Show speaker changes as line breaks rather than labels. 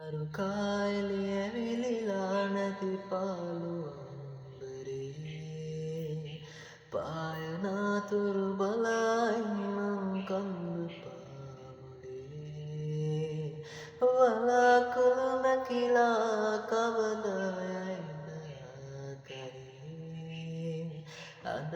අරුකායලි ඇවිලිලා නැති පාළුවම්බරේ පායනාතුරු බලායින්නම් කඳු පාමුලේ වලාකුළු නැකිලා කවදයයිද කරේ අදත්